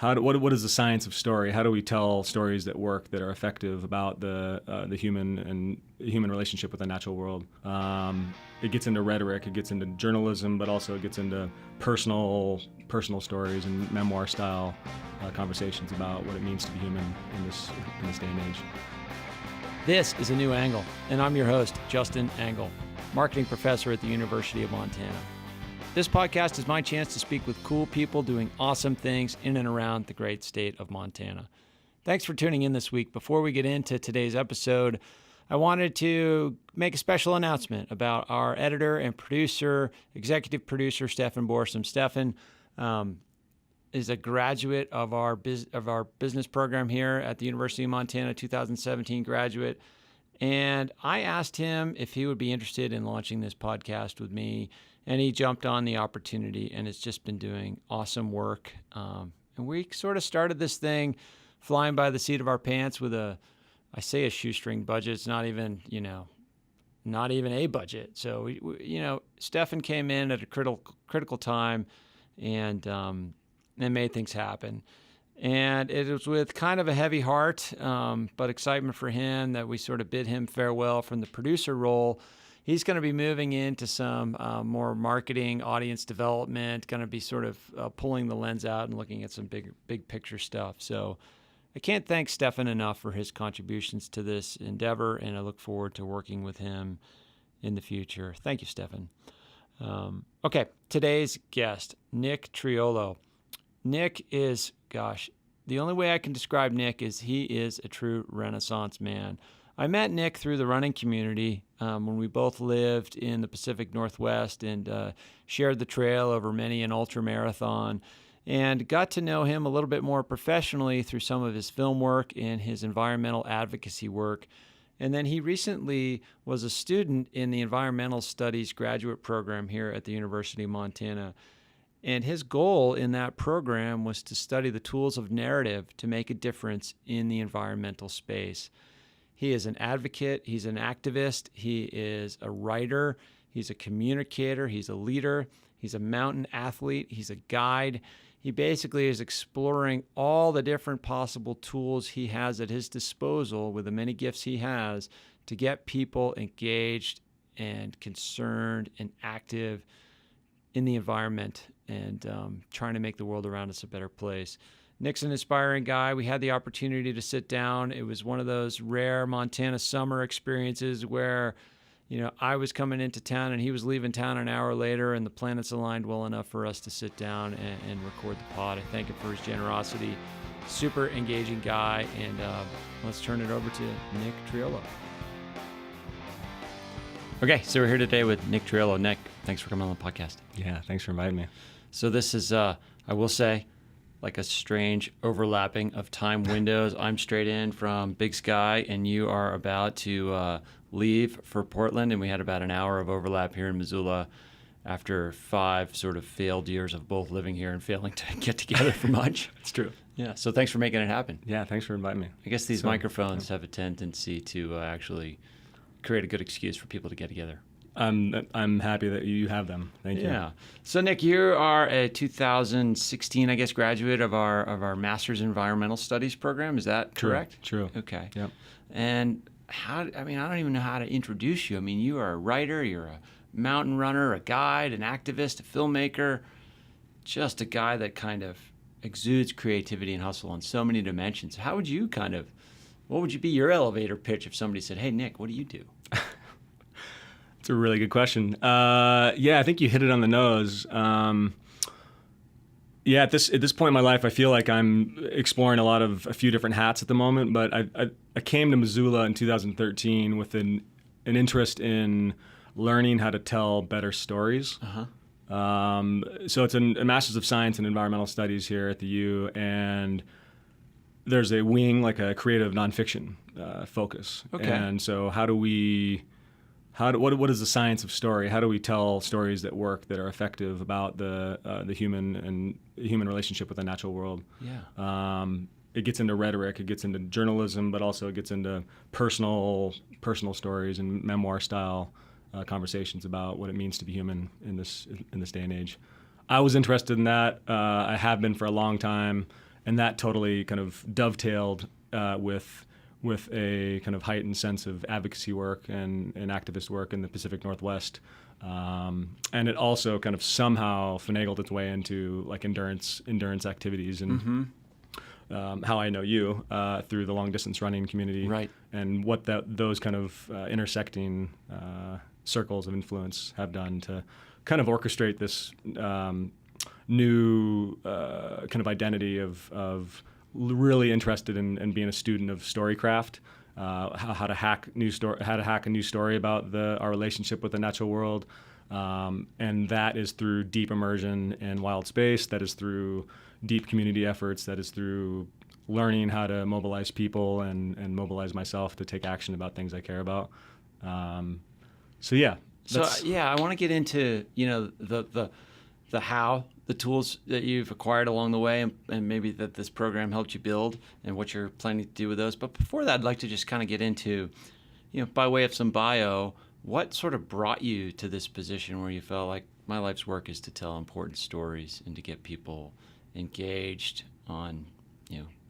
what is the science of story? How do we tell stories that work, that are effective about the human relationship with the natural world? It gets into rhetoric, it gets into journalism, but also it gets into personal stories and memoir style conversations about what it means to be human in this day and age. This is A New Angle, and I'm your host, Justin Angle, marketing professor at the University of Montana. This podcast is my chance to speak with cool people doing awesome things in and around the great state of Montana. Thanks for tuning in this week. Before we get into today's episode, I wanted to make a special announcement about our editor and producer, executive producer, Stefan Boursin. Stefan is a graduate of our business program here at the University of Montana, 2017 graduate. And I asked him if he would be interested in launching this podcast with me, and he jumped on the opportunity, and it's just been doing awesome work. And we sort of started this thing flying by the seat of our pants with I say a shoestring budget. It's not even a budget. So Stefan came in at a critical time and made things happen. And it was with kind of a heavy heart, but excitement for him that we sort of bid him farewell from the producer role. He's going to be moving into some more marketing, audience development, going to be sort of pulling the lens out and looking at some big picture stuff. So I can't thank Stefan enough for his contributions to this endeavor, and I look forward to working with him in the future. Thank you, Stefan. Okay, today's guest, Nick Triolo. Nick is, the only way I can describe Nick is he is a true Renaissance man. I met Nick through the running community when we both lived in the Pacific Northwest and shared the trail over many an ultra marathon, and got to know him a little bit more professionally through some of his film work and his environmental advocacy work. And then he recently was a student in the environmental studies graduate program here at the University of Montana. And his goal in that program was to study the tools of narrative to make a difference in the environmental space. He is an advocate, he's an activist, he is a writer, he's a communicator, he's a leader, he's a mountain athlete, he's a guide. He basically is exploring all the different possible tools he has at his disposal with the many gifts he has to get people engaged and concerned and active in the environment and trying to make the world around us a better place. Nick's an inspiring guy. We had the opportunity to sit down. It was one of those rare Montana summer experiences where, I was coming into town and he was leaving town an hour later, and the planets aligned well enough for us to sit down and record the pod. I thank him for his generosity. Super engaging guy, and let's turn it over to Nick Triolo. Okay, so we're here today with Nick Triolo. Nick, thanks for coming on the podcast. Yeah, thanks for inviting me. So this is, I will say, like a strange overlapping of time windows. I'm straight in from Big Sky, and you are about to leave for Portland, and we had about an hour of overlap here in Missoula after 5 sort of failed years of both living here and failing to get together for much. It's true. Yeah, so thanks for making it happen. Yeah, thanks for inviting me. I guess these microphones have a tendency to actually create a good excuse for people to get together. I'm happy that you have them. Thank you. Yeah. So Nick, you are a 2016, I guess, graduate of our Master's in Environmental Studies program. Is that correct? True. Okay. Yep. And I don't even know how to introduce you. I mean, you are a writer, you're a mountain runner, a guide, an activist, a filmmaker, just a guy that kind of exudes creativity and hustle on so many dimensions. What would you be your elevator pitch if somebody said, "Hey, Nick, what do you do?" It's a really good question. I think you hit it on the nose. At this point in my life, I feel like I'm exploring a few different hats at the moment. But I came to Missoula in 2013 with an interest in learning how to tell better stories. So it's a Master's of Science in Environmental Studies here at the U, and there's a wing, like a creative nonfiction focus. Okay. And so what is the science of story? How do we tell stories that work, that are effective about the human relationship with the natural world? Yeah. It gets into rhetoric, it gets into journalism, but also it gets into personal stories and memoir style conversations about what it means to be human in this day and age. I was interested in that. I have been for a long time, and that totally kind of dovetailed with a kind of heightened sense of advocacy work and activist work in the Pacific Northwest. And it also kind of somehow finagled its way into like endurance activities and how I know you through the long distance running community, right? And what those kind of intersecting circles of influence have done to kind of orchestrate this new kind of identity of really interested in being a student of storycraft. How to hack a new story about our relationship with the natural world, and that is through deep immersion in wild space. That is through deep community efforts. That is through learning how to mobilize people and mobilize myself to take action about things I care about. So I want to get into the how, the tools that you've acquired along the way, and maybe that this program helped you build, and what you're planning to do with those. But before that, I'd like to just kind of get into, by way of some bio, what sort of brought you to this position where you felt like my life's work is to tell important stories and to get people engaged on,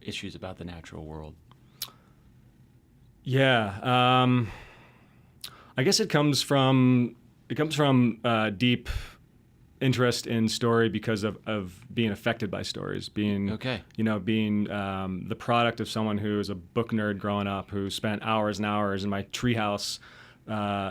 issues about the natural world. Yeah, I guess it comes from deep interest in story because of being affected by stories, being the product of someone who is a book nerd growing up, who spent hours and hours in my treehouse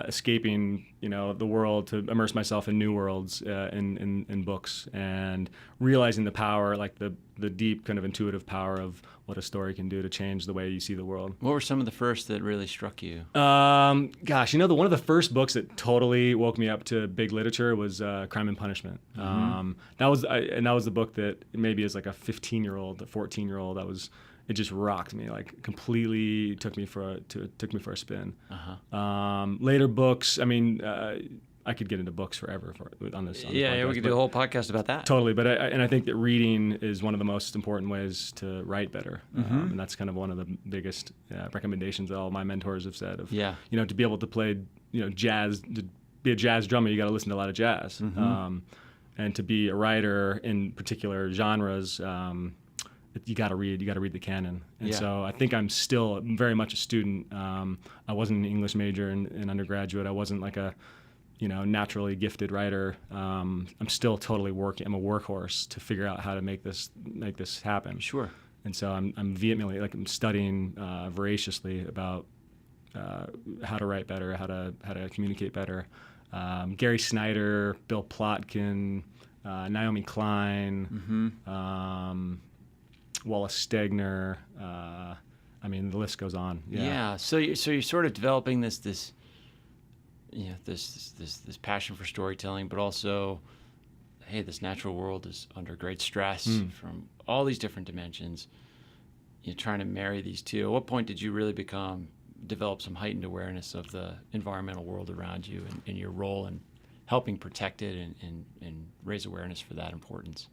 escaping the world to immerse myself in new worlds in books, and realizing the power, like the deep kind of intuitive power of what a story can do to change the way you see the world. What were some of the first that really struck you? One of the first books that totally woke me up to big literature was Crime and Punishment. That was the book that maybe as like a 15-year-old, a 14-year-old, it just rocked me, like completely took me for a spin. Later books, I could get into books forever on this. Yeah, we could do a whole podcast about that. Totally, but I think that reading is one of the most important ways to write better, and that's kind of one of the biggest recommendations that all my mentors have said. To be able to play jazz, to be a jazz drummer, you got to listen to a lot of jazz, and to be a writer in particular genres. You got to read the canon. And so I think I'm still very much a student. I wasn't an English major in undergraduate. I wasn't like a naturally gifted writer. I'm still totally working. I'm a workhorse to figure out how to make this happen. Sure. And so I'm vehemently, I'm studying voraciously about how to write better, how to communicate better. Gary Snyder, Bill Plotkin, Naomi Klein, Wallace Stegner. The list goes on. Yeah. So you're sort of developing this passion for storytelling, but also, hey, this natural world is under great stress from all these different dimensions. You're trying to marry these two. At what point did you really develop some heightened awareness of the environmental world around you and your role in helping protect it and raise awareness for that importance?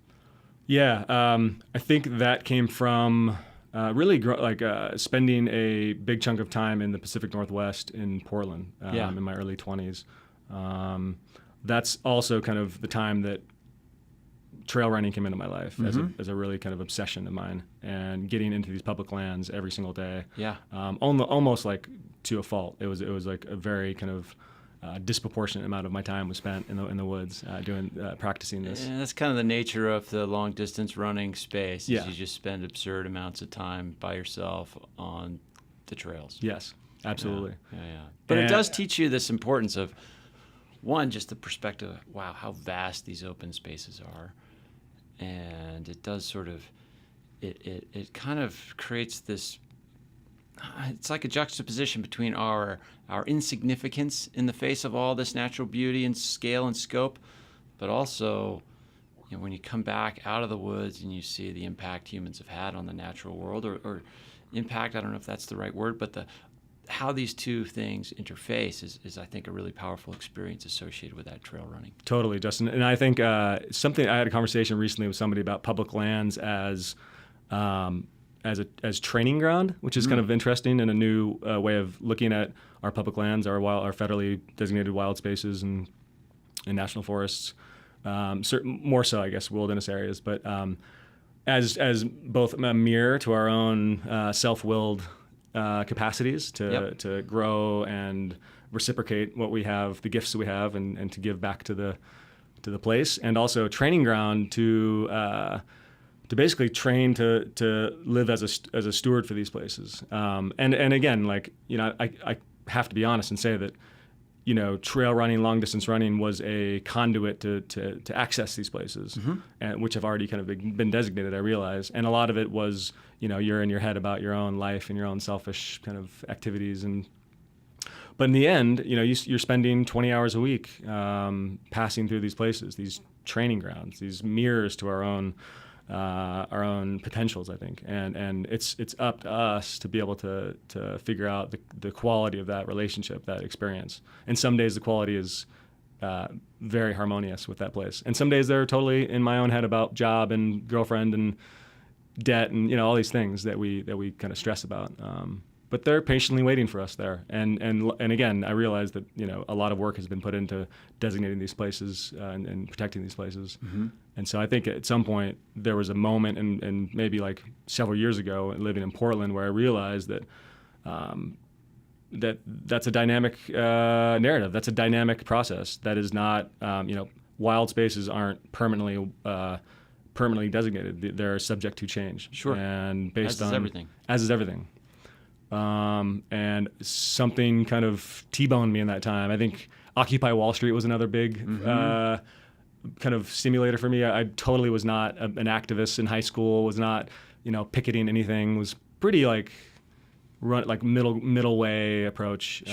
Yeah, I think that came from spending a big chunk of time in the Pacific Northwest in Portland in my early 20s. That's also kind of the time that trail running came into my life as a really kind of obsession of mine, and getting into these public lands every single day. Almost like to a fault. It was like a very kind of disproportionate amount of my time was spent in the woods practicing this. Yeah, that's kind of the nature of the long distance running space. Yeah. You just spend absurd amounts of time by yourself on the trails. Yes, absolutely. Yeah. But it does teach you this importance of, one, just the perspective of, wow, how vast these open spaces are. And it does sort of, it kind of creates this, it's like a juxtaposition between our insignificance in the face of all this natural beauty and scale and scope, but also, when you come back out of the woods and you see the impact humans have had on the natural world, or impact, I don't know if that's the right word, but how these two things interface is I think a really powerful experience associated with that trail running. Totally, Justin. And I think I had a conversation recently with somebody about public lands as training ground, which is kind of interesting, and a new way of looking at our public lands, our federally designated wild spaces and national forests, more so, I guess, wilderness areas. But as both a mirror to our own self-willed capacities to grow and reciprocate what we have, the gifts that we have, and to give back to the place, and also training ground to basically train to live as a steward for these places. And again, like, you know, I have to be honest and say that, you know, trail running, long distance running was a conduit to access these places, and which have already kind of been designated, I realize. And a lot of it was, you know, you're in your head about your own life and your own selfish kind of activities. But in the end, you know, you're spending 20 hours a week passing through these places, these training grounds, these mirrors to our own potentials, I think, and it's up to us to be able to figure out the quality of that relationship, that experience. And some days the quality is very harmonious with that place, and some days they're totally in my own head about job and girlfriend and debt and, you know, all these things that we kind of stress about. But they're patiently waiting for us there. And again, I realize that, you know, a lot of work has been put into designating these places and protecting these places. And so I think at some point there was a moment, and maybe like several years ago, living in Portland, where I realized that that's a dynamic narrative. That's a dynamic process. That is not, you know, wild spaces aren't permanently designated. They're subject to change. Sure. And based on everything. As is everything. And something kind of T-boned me in that time. I think Occupy Wall Street was another big kind of stimulator for me. I totally was not an activist in high school, was not, you know, picketing anything, was pretty like middle way approach,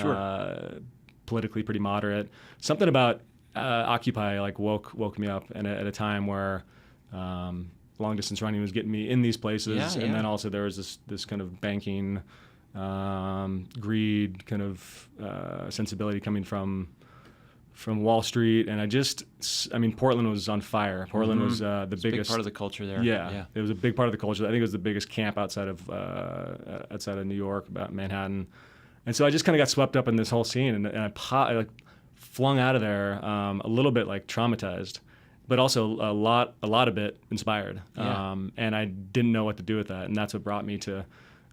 politically pretty moderate. Something about Occupy like woke me up, and at a time where long distance running was getting me in these places, and then also there was this kind of banking greed kind of sensibility coming from Wall Street, and I mean, Portland was on fire. Portland was the biggest, a big part of the culture there. Yeah, it was a big part of the culture. I think it was the biggest camp outside of New York, about Manhattan, and so I just kind of got swept up in this whole scene, and I like flung out of there a little bit like traumatized, but also a lot of it inspired. And I didn't know what to do with that, and that's what brought me to.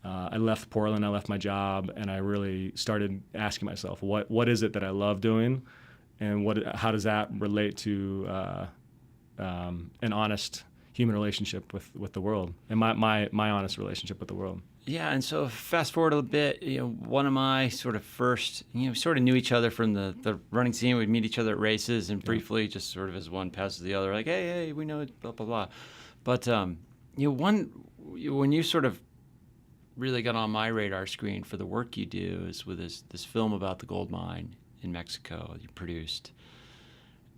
I left Portland, I left my job, and I really started asking myself, what is it that I love doing, and how does that relate to an honest human relationship with the world, and my honest relationship with the world. Yeah, and so fast forward a bit, you know, one of my sort of first, you know, we sort of knew each other from the running scene. We'd meet each other at races, and briefly, just sort of as one passes the other, like, hey, we know it, blah, blah, blah. But, you know, when you sort of really got on my radar screen for the work you do is with this film about the gold mine in Mexico you produced.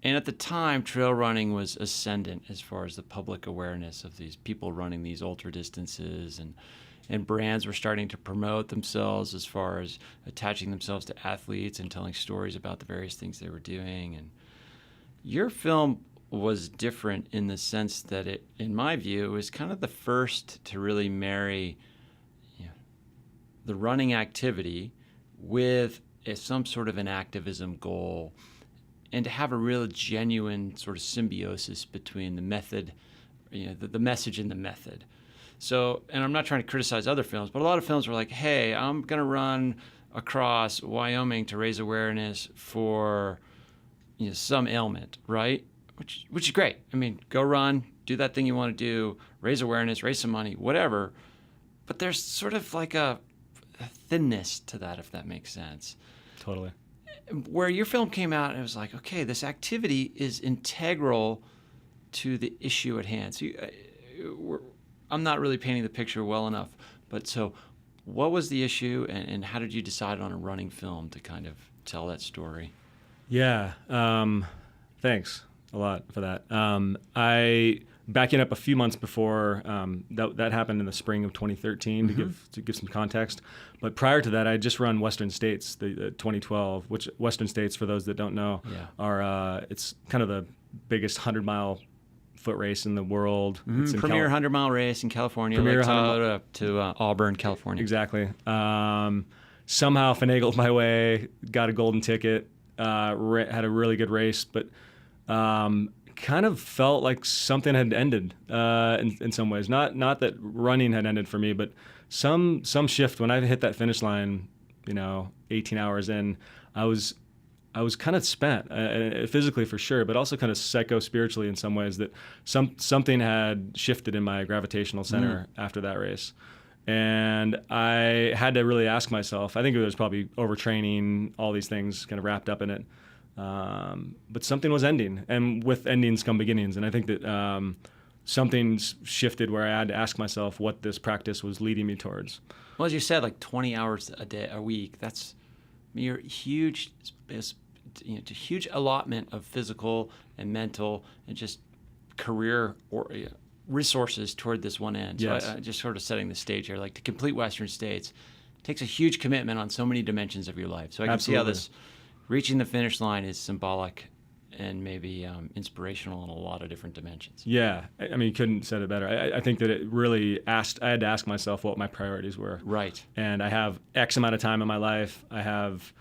And at the time, trail running was ascendant as far as the public awareness of these people running these ultra distances, and brands were starting to promote themselves as far as attaching themselves to athletes and telling stories about the various things they were doing. And your film was different in the sense that it, in my view, was kind of the first to really marry, you know, the running activity with some sort of an activism goal, and to have a real genuine sort of symbiosis between the method, you know, the message and the method. So, and I'm not trying to criticize other films, but a lot of films were like, hey, I'm going to run across Wyoming to raise awareness for, you know, some ailment, right? Which is great. I mean, go run, do that thing you want to do, raise awareness, raise some money, whatever. But there's sort of like a thinness to that, if that makes sense. Totally. Where your film came out, and it was like, okay, this activity is integral to the issue at hand. So I'm not really painting the picture well enough, but so what was the issue, and how did you decide on a running film to kind of tell that story? Yeah, thanks a lot for that. Backing up a few months before, that happened in the spring of 2013 to give some context. But prior to that, I had just run Western States, the 2012, which Western States, for those that don't know, are it's kind of the biggest 100-mile foot race in the world. It's in Premier 100-mile race in California, Lake Tahoe to Auburn, California. Exactly. Somehow finagled my way, got a golden ticket, had a really good race, but kind of felt like something had ended in some ways. Not that running had ended for me, but some shift. When I hit that finish line, 18 hours in, I was kind of spent, physically for sure, but also kind of psycho-spiritually in some ways, that something had shifted in my gravitational center after that race. And I had to really ask myself, I think it was probably overtraining, all these things kind of wrapped up in it. But something was ending, and with endings come beginnings. And I think that something's shifted where I had to ask myself what this practice was leading me towards. Well, as you said, like 20 hours a week, that's huge, huge allotment of physical and mental and just career resources toward this one end. Yes. So just sort of setting the stage here, like to complete Western States takes a huge commitment on so many dimensions of your life. So I can see how this reaching the finish line is symbolic and maybe inspirational in a lot of different dimensions. Yeah, I mean, you couldn't have said it better. I think that it really I had to ask myself what my priorities were. Right. And I have X amount of time in my life. I have,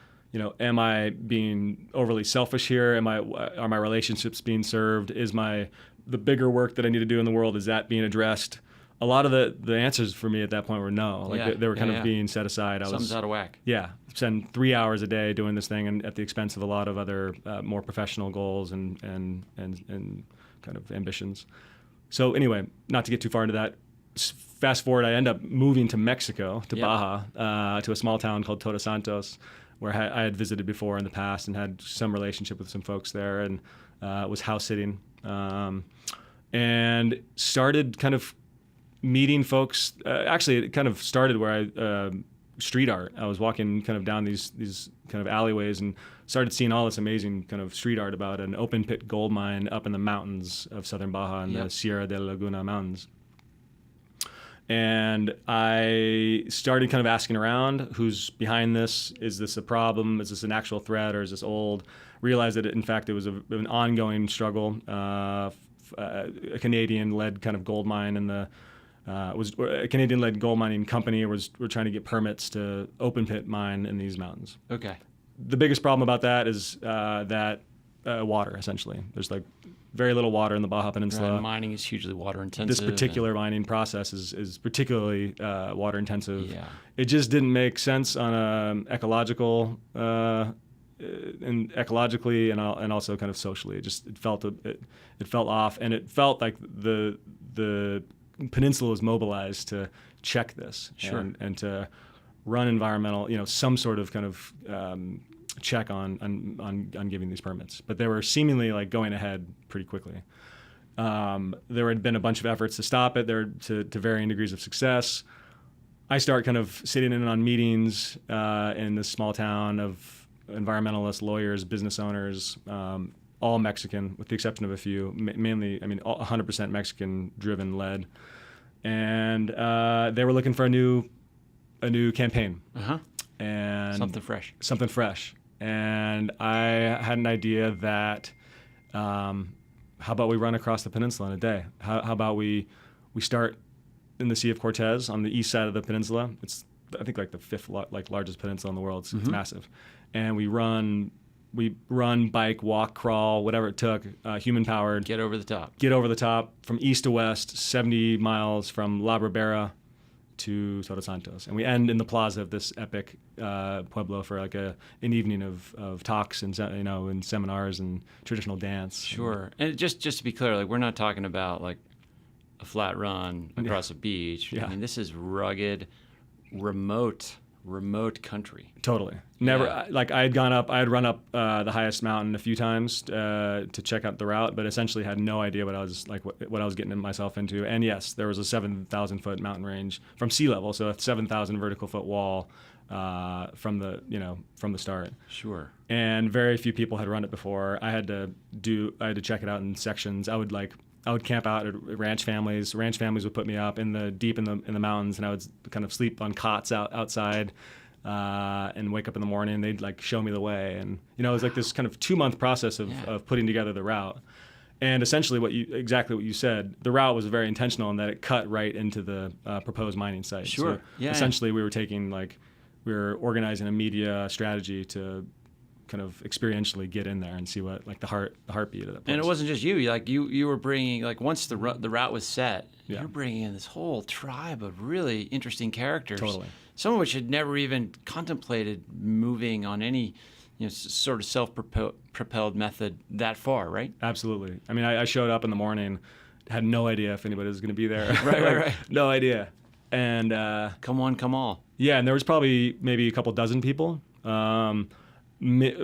am I being overly selfish here? Are my relationships being served? Is the bigger work that I need to do in the world, is that being addressed? A lot of the answers for me at that point were no. They were kind of being set aside. Something's out of whack. Yeah, spend 3 hours a day doing this thing, and at the expense of a lot of other more professional goals and kind of ambitions. So anyway, not to get too far into that, fast forward, I end up moving to Mexico, to Baja, to a small town called Todos Santos, where I had visited before in the past and had some relationship with some folks there, and was house sitting, and started kind of meeting folks. Actually, it kind of started where street art. I was walking kind of down these kind of alleyways and started seeing all this amazing kind of street art about an open pit gold mine up in the mountains of southern Baja in the Sierra de la Laguna Mountains. And I started kind of asking around, who's behind this? Is this a problem? Is this an actual threat, or is this old? Realized that in fact it was an ongoing struggle. A Canadian-led kind of gold mine, and was a Canadian-led gold mining company were trying to get permits to open pit mine in these mountains. Okay. The biggest problem about that is water. Essentially, there's like very little water in the Baja Peninsula. Right, mining is hugely water intensive. This particular mining process is particularly water intensive. Yeah. It just didn't make sense on a ecological and ecologically and also kind of socially. It felt off, and it felt like the peninsula was mobilized to check this and to run environmental, some sort of kind of check on giving these permits. But they were seemingly like going ahead pretty quickly. There had been a bunch of efforts to stop it, to varying degrees of success. I start kind of sitting in on meetings in this small town of environmentalists, lawyers, business owners, all Mexican, with the exception of a few, mainly, 100% Mexican-driven led. And they were looking for a new campaign. Uh-huh. And Something fresh. And I had an idea that, how about we run across the peninsula in a day? How about we start in the Sea of Cortez on the east side of the peninsula? It's, I think, like the fifth largest peninsula in the world. It's massive. And we run, bike, walk, crawl, whatever it took, human-powered. Get over the top from east to west, 70 miles from La Barbera to Todos Santos. And we end in the plaza of this epic pueblo for like an evening of talks and and seminars and traditional dance. Sure. And just to be clear, like, we're not talking about like a flat run across a beach. Yeah. I mean, this is rugged, remote country. Totally. Never, I had run up the highest mountain a few times to check out the route, but essentially had no idea what I was getting myself into. And yes, there was a 7,000 foot mountain range from sea level, so a 7,000 vertical foot wall from the start. Sure. And very few people had run it before. I had to check it out in sections. I would camp out at ranch families. Ranch families would put me up deep in the mountains, and I would kind of sleep on cots outside, and wake up in the morning. They'd like show me the way, and it was like this kind of 2-month process of putting together the route. And essentially, exactly what you said, the route was very intentional in that it cut right into the proposed mining site. Sure. So essentially, we were organizing a media strategy to kind of experientially get in there and see what like the heartbeat of that place. And it wasn't just you. You were bringing, like, once the route was set, you're bringing in this whole tribe of really interesting characters. Totally. Some of which had never even contemplated moving on any, sort of self-propelled method that far, right? Absolutely. I mean, I showed up in the morning, had no idea if anybody was going to be there. Right. No idea. And come one, come all. Yeah, and there was probably maybe a couple dozen people. Many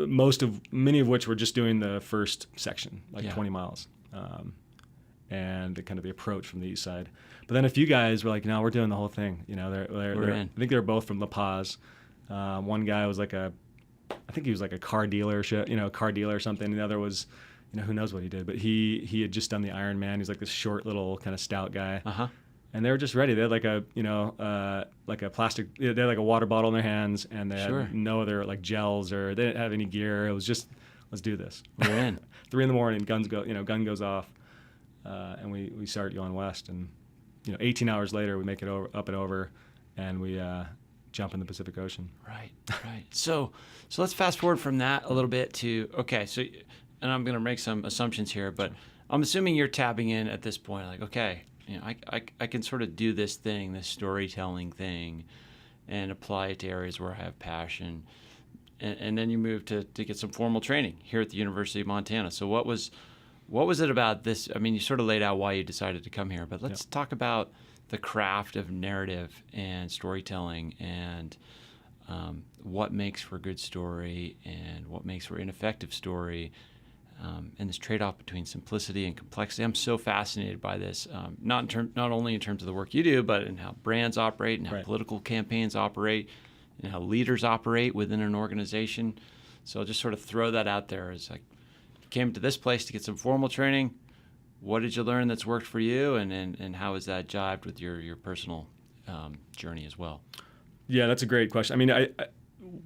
of which were just doing the first section, like 20 miles, and kind of the approach from the east side. But then a few guys were like, "No, we're doing the whole thing." They're in. I think they were both from La Paz. One guy was like I think he was like a car dealer, or something. And the other was, who knows what he did, but he had just done the Ironman. He's like this short little kind of stout guy. And they were just ready. They had like a plastic, they had like a water bottle in their hands, and they had no other like gels, or they didn't have any gear. It was just, let's do this. We're in. 3 a.m, gun goes off, and we start going west, and 18 hours later we make it up and over, and we jump in the Pacific Ocean. Right. So let's fast forward from that a little bit to, okay, so, and I'm going to make some assumptions here, but I'm assuming you're tapping in at this point, like, okay, I can sort of do this thing, this storytelling thing, and apply it to areas where I have passion. And then you move to get some formal training here at the University of Montana. So what was it about this? I mean, you sort of laid out why you decided to come here, but let's talk about the craft of narrative and storytelling, and what makes for a good story and what makes for an ineffective story. And this trade-off between simplicity and complexity. I'm so fascinated by this, not only in terms of the work you do, but in how brands operate and how political campaigns operate and how leaders operate within an organization. So I'll just sort of throw that out there as like, you came to this place to get some formal training. What did you learn that's worked for you, and how has that jived with your personal journey as well? Yeah, that's a great question. I mean,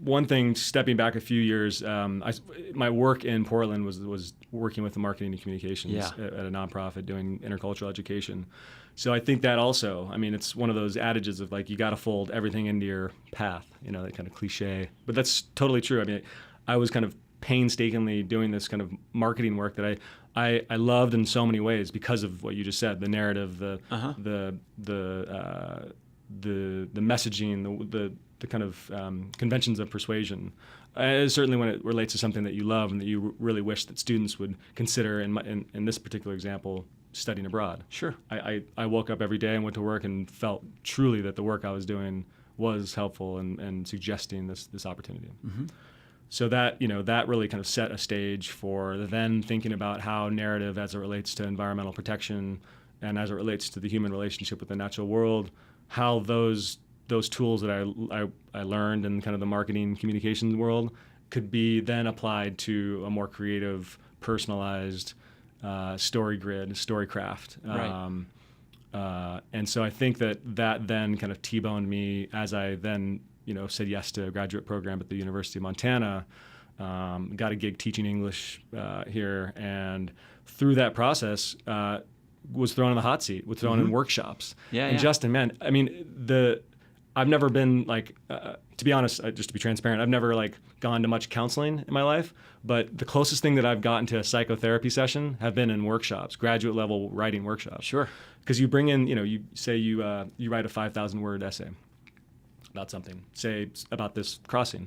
one thing, stepping back a few years, my work in Portland was working with the marketing and communications at a nonprofit doing intercultural education. So I think that also, I mean, it's one of those adages of like, you got to fold everything into your path, that kind of cliche, but that's totally true. I mean, I was kind of painstakingly doing this kind of marketing work that I loved in so many ways because of what you just said, the narrative, the messaging, the kind of conventions of persuasion, certainly when it relates to something that you love and that you really wish that students would consider, in this particular example, studying abroad. Sure. I woke up every day and went to work and felt truly that the work I was doing was helpful and suggesting this opportunity. Mm-hmm. So that really kind of set a stage for then thinking about how narrative, as it relates to environmental protection and as it relates to the human relationship with the natural world, how those tools that I learned in kind of the marketing communications world could be then applied to a more creative, personalized story grid, storycraft. Right. And so I think that then kind of T-boned me as I then said yes to a graduate program at the University of Montana, got a gig teaching English here, and through that process was thrown in the hot seat, was thrown in workshops. And Justin, man, I mean, I've never been like, to be honest, just to be transparent, I've never like gone to much counseling in my life, but the closest thing that I've gotten to a psychotherapy session have been in workshops, graduate level writing workshops. Sure. Because you bring in, you say you write a 5,000 word essay about something, say about this crossing,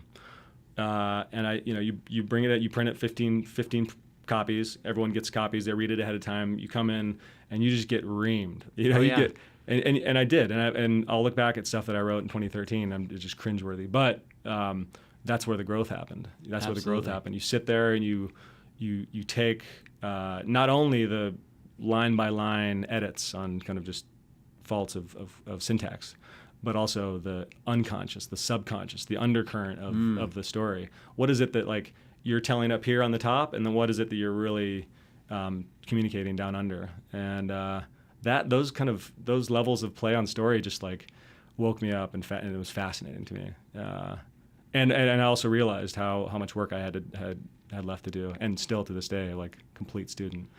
and you bring it, you print it 15 copies, everyone gets copies, they read it ahead of time, you come in and you just get reamed. Get. And I did, and I'll look back at stuff that I wrote in 2013. It's just cringeworthy, but that's where the growth happened. That's where the growth happened. You sit there and you take not only the line by line edits on kind of just faults of syntax, but also the unconscious, the subconscious, the undercurrent of the story. What is it that like you're telling up here on the top, and then what is it that you're really communicating down under? And those levels of play on story just like woke me up, and it was fascinating to me. And I also realized how much work I had left to do, and still to this day, like complete student.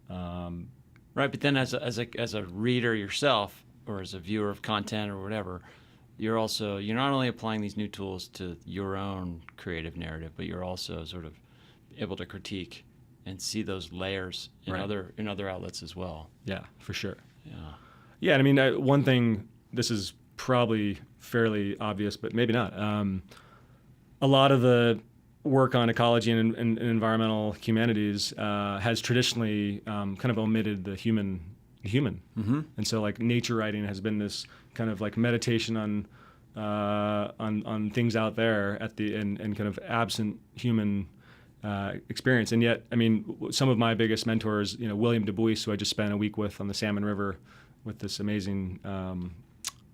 Right, but then as a reader yourself, or as a viewer of content or whatever, you're not only applying these new tools to your own creative narrative, but you're also sort of able to critique and see those layers in other outlets as well. Yeah, for sure. Yeah. Yeah, I mean, one thing, this is probably fairly obvious, but maybe not. A lot of the work on ecology and environmental humanities has traditionally kind of omitted the human. Mm-hmm. And so like nature writing has been this kind of like meditation on things out there and kind of absent human experience. And yet, I mean, some of my biggest mentors, William Du Bois, who I just spent a week with on the Salmon River with this amazing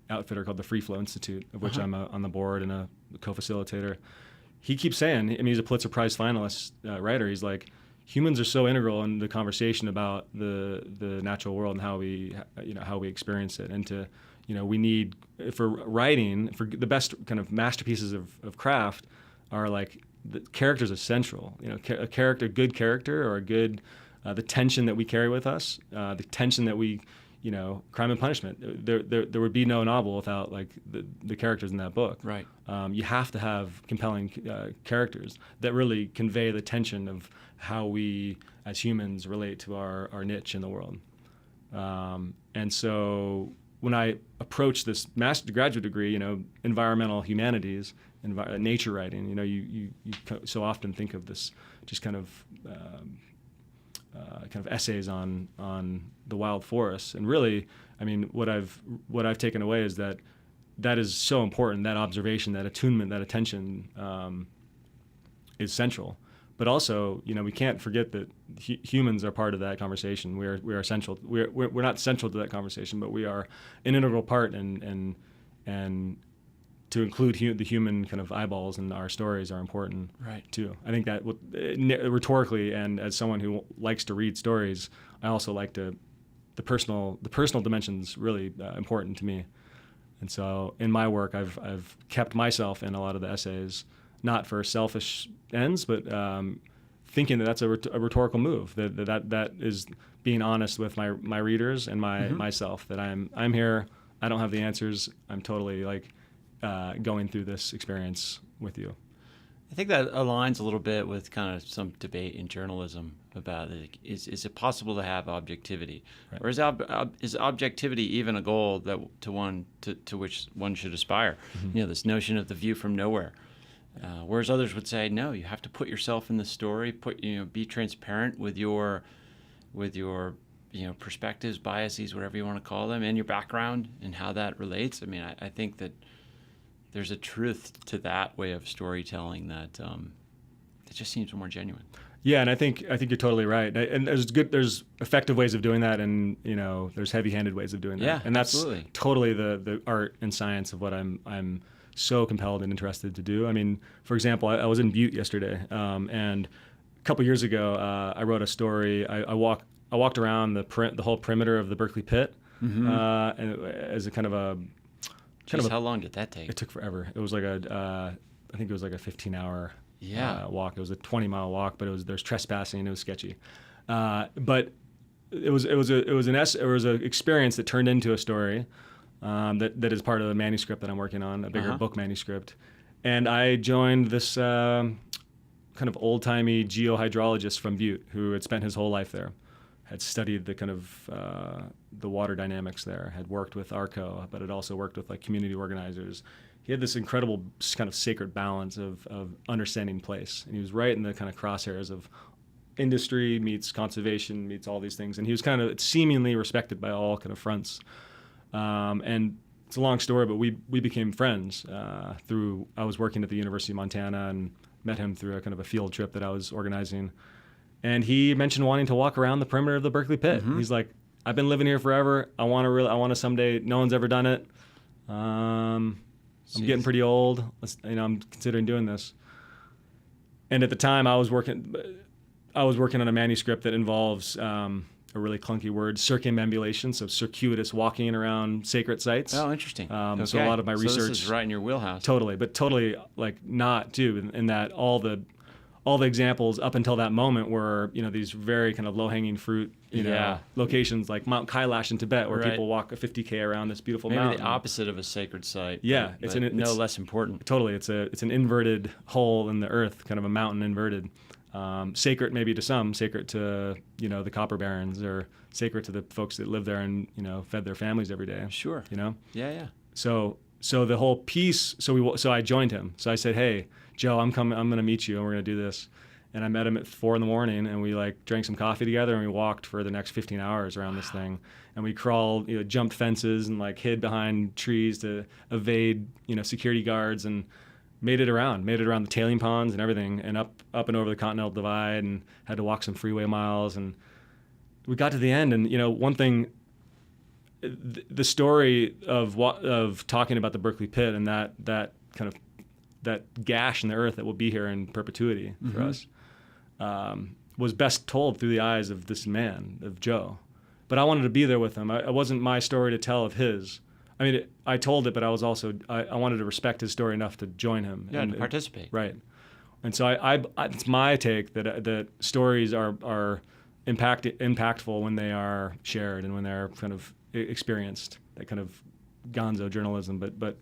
outfitter called the Free Flow Institute, of which I'm on the board and a co-facilitator. He keeps saying, I mean, he's a Pulitzer Prize finalist writer. He's like, humans are so integral in the conversation about the natural world and how we experience it. And we need, for writing, for the best kind of masterpieces of craft are like, the character's essential. A good character or a good, the tension that we carry with us, the tension that we, Crime and Punishment. There would be no novel without like the characters in that book. Right. You have to have compelling characters that really convey the tension of how we as humans relate to our niche in the world. And so when I approach this graduate degree, environmental humanities, nature writing, you so often think of this just kind of essays on the wild forests, and really, I mean, what I've taken away is that is so important. That observation, that attunement, that attention is central. But also, we can't forget that humans are part of that conversation. We are central. We're not central to that conversation, but we are an integral part, and to include the human kind of eyeballs in our stories are important, right, too. I think that rhetorically, and as someone who likes to read stories, I also like the personal dimension's really important to me. And so in my work, I've kept myself in a lot of the essays, not for selfish ends, but thinking that that's a rhetorical move. That is being honest with my readers and myself. That I'm here. I don't have the answers. I'm totally like going through this experience with you. I think that aligns a little bit with kind of some debate in journalism about is it possible to have objectivity, right, or is objectivity even a goal to which one should aspire? Mm-hmm. This notion of the view from nowhere. Whereas others would say, no, you have to put yourself in the story, be transparent with your perspectives, biases, whatever you want to call them, and your background and how that relates. I mean, I think that there's a truth to that way of storytelling that it just seems more genuine. Yeah, and I think you're totally right. And there's effective ways of doing that, and there's heavy-handed ways of doing that. Yeah, and that's absolutely. Totally the art and science of what I'm so compelled and interested to do. I mean, for example, I was in Butte yesterday, and a couple years ago, I wrote a story. I walked around the whole perimeter of the Berkeley Pit, and as a kind of a. How long did that take? It took forever. It was like I think it was like a 15-hour walk. It was a 20-mile walk, but there's trespassing. It was sketchy, but it was an experience that turned into a story. That is part of the manuscript that I'm working on, a bigger book manuscript. And I joined this kind of old-timey geohydrologist from Butte who had spent his whole life there, had studied the kind of the water dynamics there, had worked with ARCO, but had also worked with like community organizers. He had this incredible kind of sacred balance of understanding place. And he was right in the kind of crosshairs of industry meets conservation meets all these things. And he was kind of seemingly respected by all kind of fronts. And it's a long story, but we became friends through, I was working at the University of Montana and met him through a kind of a field trip that I was organizing. And he mentioned wanting to walk around the perimeter of the Berkeley Pit. Mm-hmm. He's like, I've been living here forever. I want to someday, no one's ever done it. I'm getting pretty old. I'm considering doing this. And at the time I was working on a manuscript that involves, a really clunky word, circumambulation, so circuitous walking around sacred sites. Oh, interesting. Okay. So a lot of my research. This is right in your wheelhouse. Totally, but totally like not too, in that all all the examples up until that moment were, these very kind of low-hanging fruit, locations like Mount Kailash in Tibet, where people walk a 50K around this beautiful mountain. Maybe the opposite of a sacred site. Yeah, but no less important. Totally, it's an inverted hole in the earth, kind of a mountain inverted. Sacred maybe to some, sacred to the copper barons, or sacred to the folks that live there and fed their families every day. Sure. Yeah. So the whole piece. So I joined him. So I said, "Hey, Joe, I'm coming. I'm going to meet you, and we're going to do this." And I met him at 4 a.m, and we drank some coffee together, and we walked for the next 15 hours around this thing. And we crawled, jumped fences, and hid behind trees to evade, security guards, and made it around the tailing ponds and everything, and up and over the Continental Divide, and had to walk some freeway miles. And we got to the end, and one thing, the story of talking about the Berkeley Pit and that kind of that gash in the earth that will be here in perpetuity for us, was best told through the eyes of this man, of Joe. But I wanted to be there with him. It wasn't my story to tell of his. I mean, I told it, but I was also I wanted to respect his story enough to join him. Yeah, and to participate. Right. And so it's my take that stories are impactful when they are shared and when they're kind of experienced. That kind of gonzo journalism, but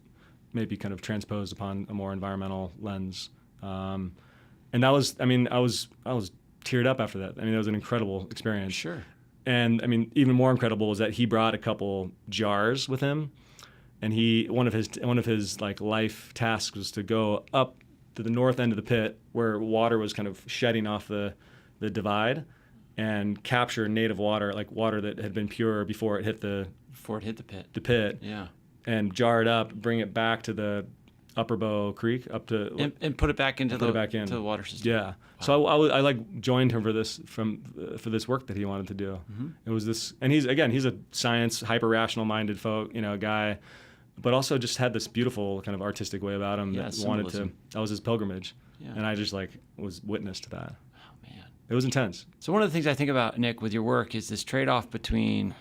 maybe kind of transposed upon a more environmental lens. And that was, I was teared up after that. I mean, it was an incredible experience. Sure. And I mean, even more incredible was that he brought a couple jars with him, and one of his life tasks was to go up to the north end of the pit where water was kind of shedding off the divide, and capture native water, like water that had been pure before it hit the pit. The pit. Yeah. And jar it up, bring it back to the Upper Bow Creek, and put it back into to the water system. Yeah. Wow. So I joined him for this work that he wanted to do. Mm-hmm. It was this, and he's a science, hyper rational minded guy, but also just had this beautiful kind of artistic way about him that was his pilgrimage. Yeah. And I just was witness to that. Oh man. It was intense. So one of the things I think about, Nick, with your work is this trade-off between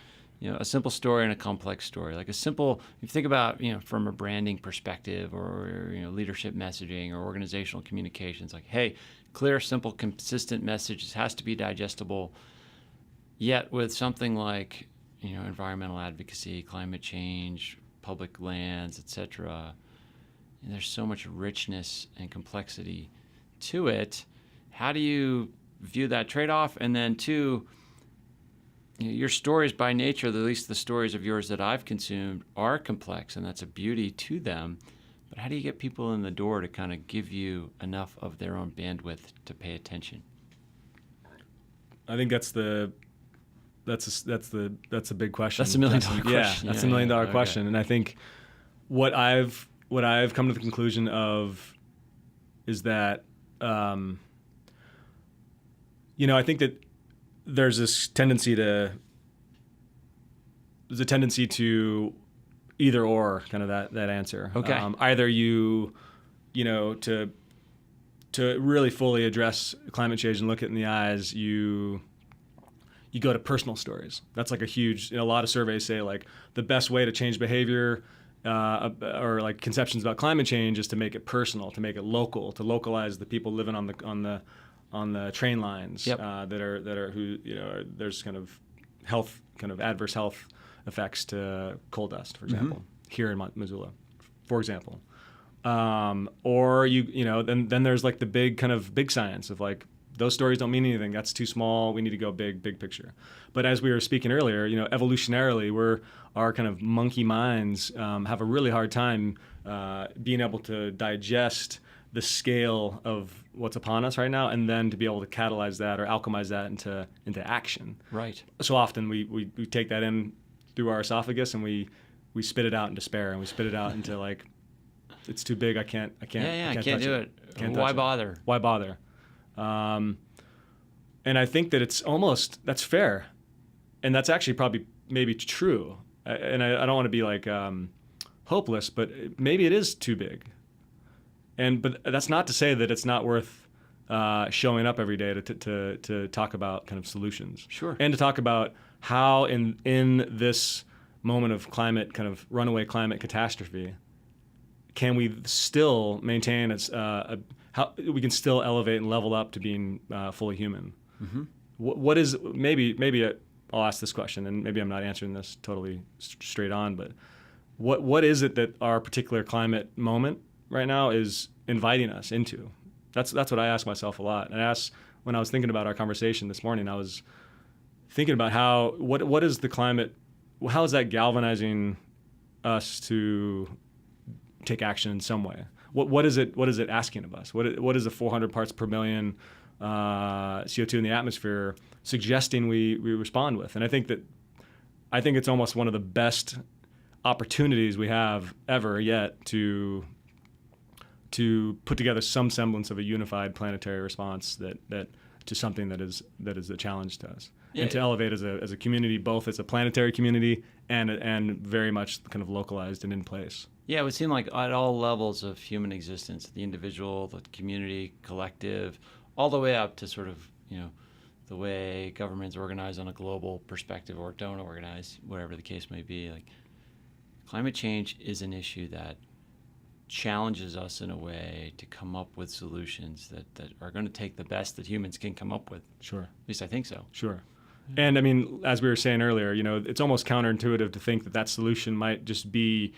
a simple story and a complex story. Like if you think about, from a branding perspective or, leadership messaging or organizational communications, like, hey, clear, simple, consistent message has to be digestible. Yet with something like, environmental advocacy, climate change, public lands, etc., there's so much richness and complexity to it. How do you view that trade-off? And then two, your stories by nature, at least the stories of yours that I've consumed, are complex, and that's a beauty to them. But how do you get people in the door to kind of give you enough of their own bandwidth to pay attention? I think that's a big question. That's $1 million question. Yeah, that's $1 million question. And I think what I've come to the conclusion of is that I think that there's a tendency to either or kind of that answer. Okay. Either to really fully address climate change and look it in the eyes, you go to personal stories. That's like a lot of surveys say the best way to change behavior or conceptions about climate change is to make it personal, to make it local, to localize the people living on the train lines. Yep. There's kind of adverse health effects to coal dust, for example, here in Missoula, for example. Or then there's the big science of those stories don't mean anything. That's too small. We need to go big picture. But as we were speaking earlier, evolutionarily, our kind of monkey minds have a really hard time being able to digest the scale of what's upon us right now, and then to be able to catalyze that or alchemize that into action. Right. So often we take that in through our esophagus and we spit it out in despair, and we spit it out into it's too big. I can't do it. Why bother? Why bother? And I think that that's fair, and that's actually probably maybe true. And I don't want to be hopeless, but maybe it is too big. But that's not to say that it's not worth showing up every day to talk about kind of solutions. Sure. And to talk about how in this moment of runaway climate catastrophe, can we still maintain a how we can still elevate and level up to being fully human. What is maybe I'll ask this question, and maybe I'm not answering this totally straight on, but what is it that our particular climate moment right now is inviting us into? That's what I ask myself a lot. And I asked when I was thinking about our conversation this morning. I was thinking about what is the climate? How is that galvanizing us to take action in some way? What is it asking of us? What is the 400 parts per million CO2 in the atmosphere suggesting we respond with? And I think it's almost one of the best opportunities we have ever yet to put together some semblance of a unified planetary response that to something that is a challenge to us, and to elevate as a community, both as a planetary community and very much kind of localized and in place. Yeah, it would seem like at all levels of human existence, the individual, the community, collective, all the way up to sort of, the way governments organize on a global perspective or don't organize, whatever the case may be. Like, climate change is an issue that challenges us in a way to come up with solutions that are going to take the best that humans can come up with. Sure. At least I think so. Sure. And I mean, as we were saying earlier, it's almost counterintuitive to think that solution might just be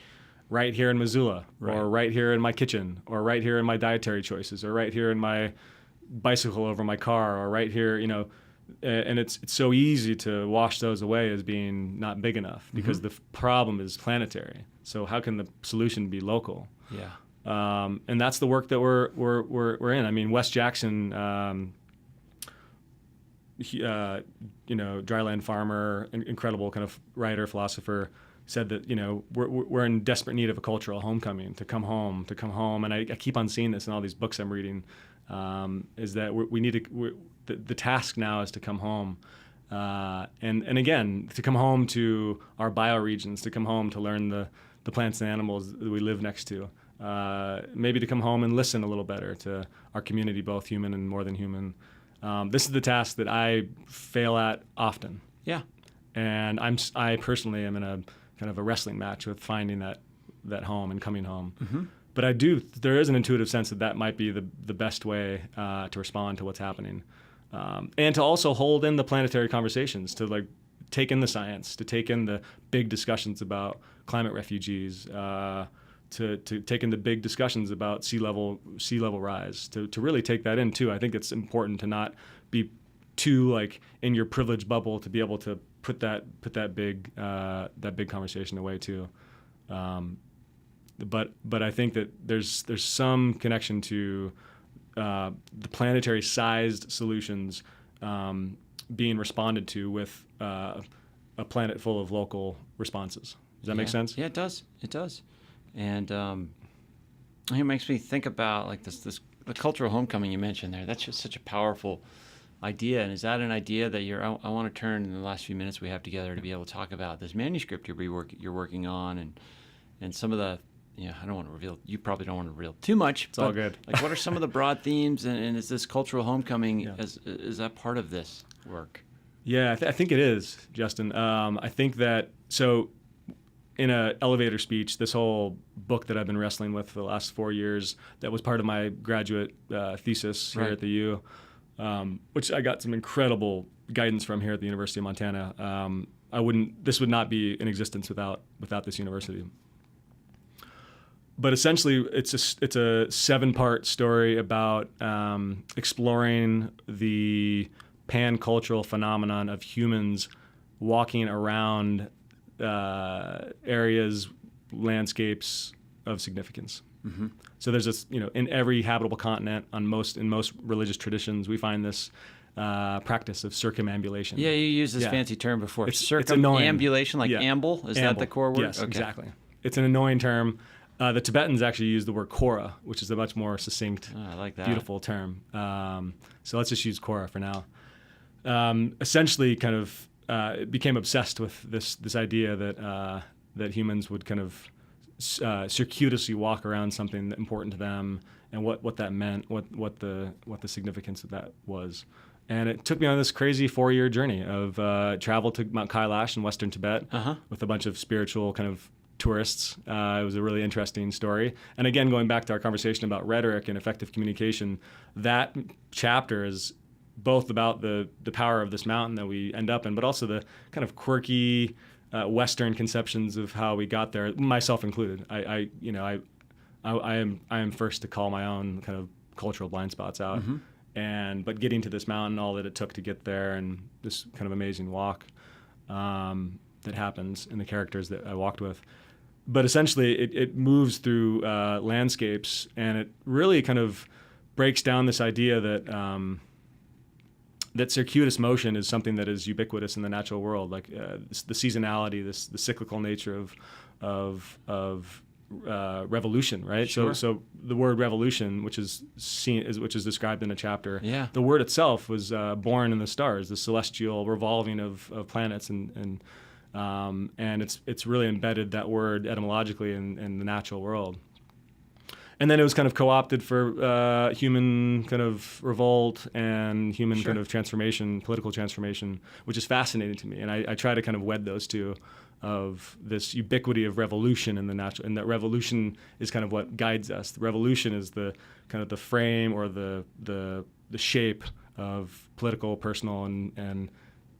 right here in Missoula, right, or right here in my kitchen, or right here in my dietary choices, or right here in my bicycle over my car, or right here, and it's so easy to wash those away as being not big enough because the problem is planetary. So how can the solution be local? Yeah. And that's the work that we're in. I mean, Wes Jackson, dryland farmer, incredible kind of writer, philosopher, said that we're in desperate need of a cultural homecoming, to come home, and I keep on seeing this in all these books I'm reading, is that we need to. The task now is to come home, and again to come home to our bioregions, to come home to learn the plants and animals that we live next to, maybe to come home and listen a little better to our community, both human and more than human. This is the task that I fail at often. Yeah, and I personally am in a kind of a wrestling match with finding that home and coming home. But there is an intuitive sense that might be the best way to respond to what's happening, and to also hold in the planetary conversations, to take in the science, to take in the big discussions about climate refugees, to take in the big discussions about sea level rise, to really take that in too. I think it's important to not be too in your privileged bubble, to be able to put that big conversation away too. But I think that there's some connection to the planetary sized solutions being responded to with a planet full of local responses. Does that make sense? Yeah, it does. It does. And it makes me think about the cultural homecoming you mentioned there. That's just such a powerful idea. And is that an idea that I want to turn in the last few minutes we have together to be able to talk about this manuscript you're working on, and some of the, I don't want to reveal, you probably don't want to reveal too much. It's all good. What are some of the broad themes, and is this cultural homecoming, is that part of this work? Yeah, I think it is, Justin. I think that, so in an elevator speech, this whole book that I've been wrestling with for the last 4 years, that was part of my graduate thesis here at the U, which I got some incredible guidance from here at the University of Montana. This would not be in existence without this university. But essentially, it's a 7-part story about exploring the pan-cultural phenomenon of humans walking around areas, landscapes of significance. So there's this, in every habitable continent, in most religious traditions, we find this practice of circumambulation. Yeah, you used this fancy term before. It's annoying. Circumambulation, amble? Is that the core word? Yes, exactly. It's an annoying term. The Tibetans actually use the word kora, which is a much more succinct, I like that. Beautiful term. So let's just use kora for now. Essentially, kind of became obsessed with this idea that humans would kind of circuitously walk around something important to them, and what that meant, what the significance of that was. And it took me on this crazy 4-year journey of travel to Mount Kailash in Western Tibet with a bunch of spiritual kind of tourists. It was a really interesting story. And again, going back to our conversation about rhetoric and effective communication, that chapter is both about the power of this mountain that we end up in, but also the kind of quirky Western conceptions of how we got there, myself included. I am first to call my own kind of cultural blind spots out. But getting to this mountain, all that it took to get there, and this kind of amazing walk that happens, and the characters that I walked with. But essentially, it moves through landscapes, and it really kind of breaks down this idea that that circuitous motion is something that is ubiquitous in the natural world, like the seasonality, the cyclical nature of revolution, right? Sure. So the word revolution, which is described in a chapter, Yeah. the word itself was born in the stars, the celestial revolving of planets, and it's really embedded, that word, etymologically in the natural world. And then it was kind of co-opted for human kind of revolt and human kind of transformation, political transformation, which is fascinating to me. And I try to kind of wed those two, of this ubiquity of revolution in the natural, and that revolution is kind of what guides us. The revolution is the kind of the frame or the shape of political, personal, and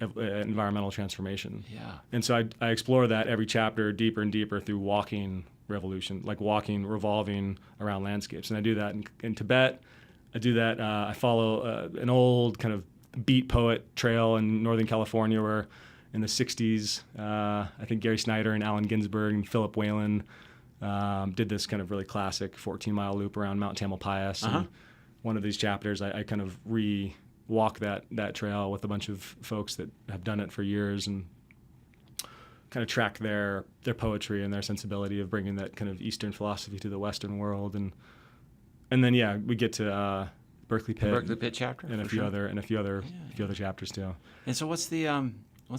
environmental transformation. Yeah. And so I explore that every chapter deeper and deeper through walking revolution, like walking, revolving around landscapes. And I do that in Tibet. I do that. I follow an old kind of beat poet trail in Northern California, where in the 60s, I think Gary Snyder and Allen Ginsberg and Philip Whalen did this kind of really classic 14-mile loop around Mount Tamalpais. And one of these chapters, I kind of re-walk that trail with a bunch of folks that have done it for years, and kind of track their poetry and their sensibility of bringing that kind of Eastern philosophy to the Western world. And then we get to Berkeley Pit chapter, and a few other chapters too. And so what's the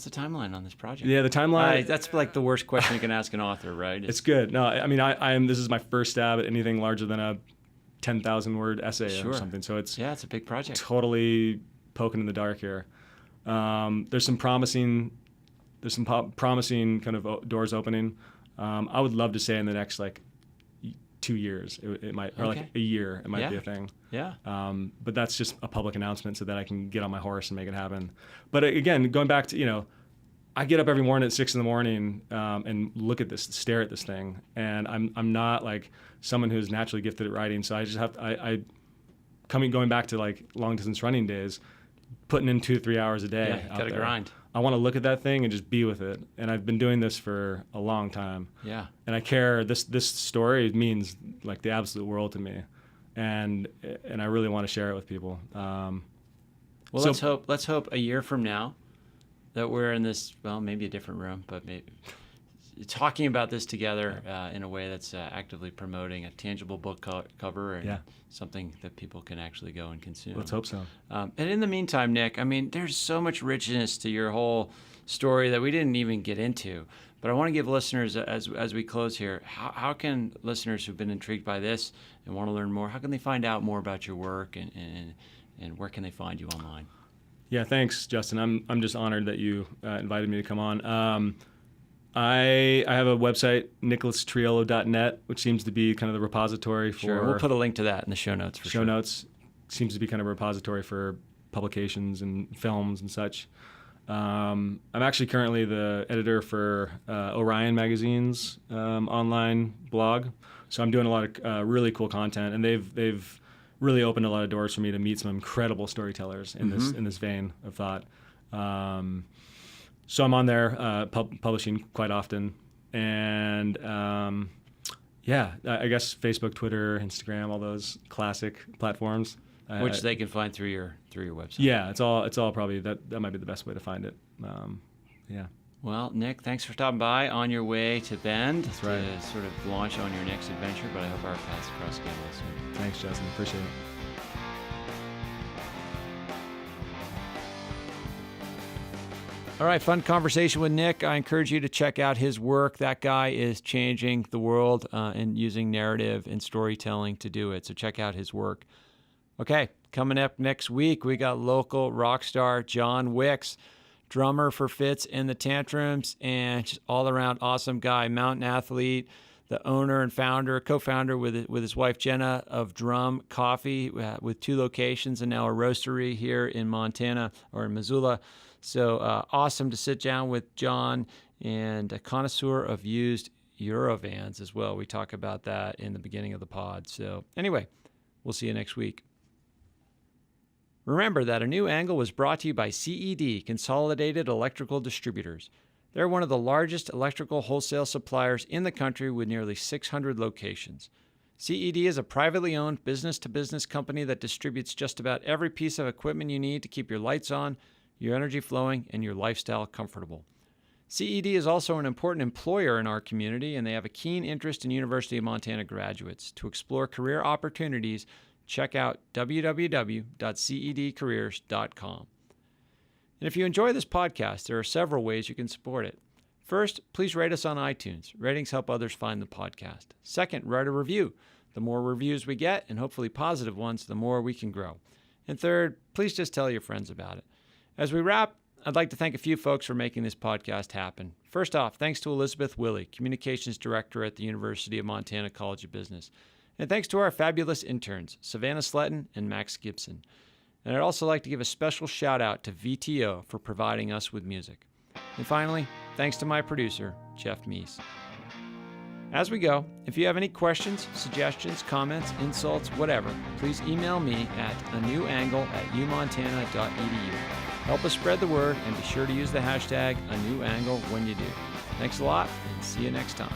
timeline on this project? Yeah, the timeline. That's like the worst question you can ask an author, right? It's good. No, I mean, this is my first stab at anything larger than a 10,000 word essay or something. So it's Totally poking in the dark here. There's some promising kind of doors opening. I would love to say in the next 2 years, it might, or like a year, it might be a thing. Yeah. But that's just a public announcement so that I can get on my horse and make it happen. But again, going back to, I get up every morning at 6 a.m. And look at this, stare at this thing. And I'm not like someone who's naturally gifted at writing. So I just have going back to like long distance running days, putting in 2 to 3 hours a day. Yeah, gotta grind. I want to look at that thing and just be with it. And I've been doing this for a long time. Yeah. And I care. This story means like the absolute world to me, and I really want to share it with people. Let's hope a year from now that we're in this, maybe a different room, but maybe talking about this together in a way that's actively promoting a tangible book cover and something that people can actually go and consume. Let's hope so. And in the meantime, Nick, I mean, there's so much richness to your whole story that we didn't even get into. But I want to give listeners, as we close here, how can listeners who've been intrigued by this and want to learn more, how can they find out more about your work, and where can they find you online? Yeah, thanks, Justin. I'm just honored that you invited me to come on. I have a website, nicholastriolo.net, which seems to be kind of the repository for... Sure, we'll put a link to that in the show notes for sure. Show notes seems to be kind of a repository for publications and films and such. I'm actually currently the editor for Orion Magazine's online blog, so I'm doing a lot of really cool content, and they've really opened a lot of doors for me to meet some incredible storytellers in this vein of thought. So I'm on there publishing quite often, and I guess Facebook, Twitter, Instagram, all those classic platforms, which they can find through your website. Yeah, it's all probably that might be the best way to find it. Yeah. Well, Nick, thanks for stopping by on your way to Bend. That's right. To sort of launch on your next adventure, but I hope our paths cross again real soon. Thanks, Justin. Appreciate it. All right, fun conversation with Nick. I encourage you to check out his work. That guy is changing the world and using narrative and storytelling to do it. So check out his work. Okay, coming up next week, we got local rock star John Wicks drummer for Fitz and the Tantrums, and just all around awesome guy, mountain athlete, the owner and founder, co-founder with his wife Jenna of Drum Coffee, with 2 locations and now a roastery here in Montana or in Missoula. So awesome to sit down with John, and a connoisseur of used Eurovans as well. We talk about that in the beginning of the pod. So anyway, we'll see you next week. Remember that A New Angle was brought to you by CED, Consolidated Electrical Distributors. They're one of the largest electrical wholesale suppliers in the country with nearly 600 locations. CED is a privately owned business-to-business company that distributes just about every piece of equipment you need to keep your lights on, your energy flowing, and your lifestyle comfortable. CED is also an important employer in our community, and they have a keen interest in University of Montana graduates. To explore career opportunities, check out www.cedcareers.com. And if you enjoy this podcast, there are several ways you can support it. First, please rate us on iTunes. Ratings help others find the podcast. Second, write a review. The more reviews we get, and hopefully positive ones, the more we can grow. And third, please just tell your friends about it. As we wrap, I'd like to thank a few folks for making this podcast happen. First off, thanks to Elizabeth Willey, Communications Director at the University of Montana College of Business. And thanks to our fabulous interns, Savannah Sletton and Max Gibson. And I'd also like to give a special shout out to VTO for providing us with music. And finally, thanks to my producer, Jeff Meese. As we go, if you have any questions, suggestions, comments, insults, whatever, please email me at anewangle@umontana.edu. Help us spread the word, and be sure to use the hashtag #anewangle when you do. Thanks a lot, and see you next time.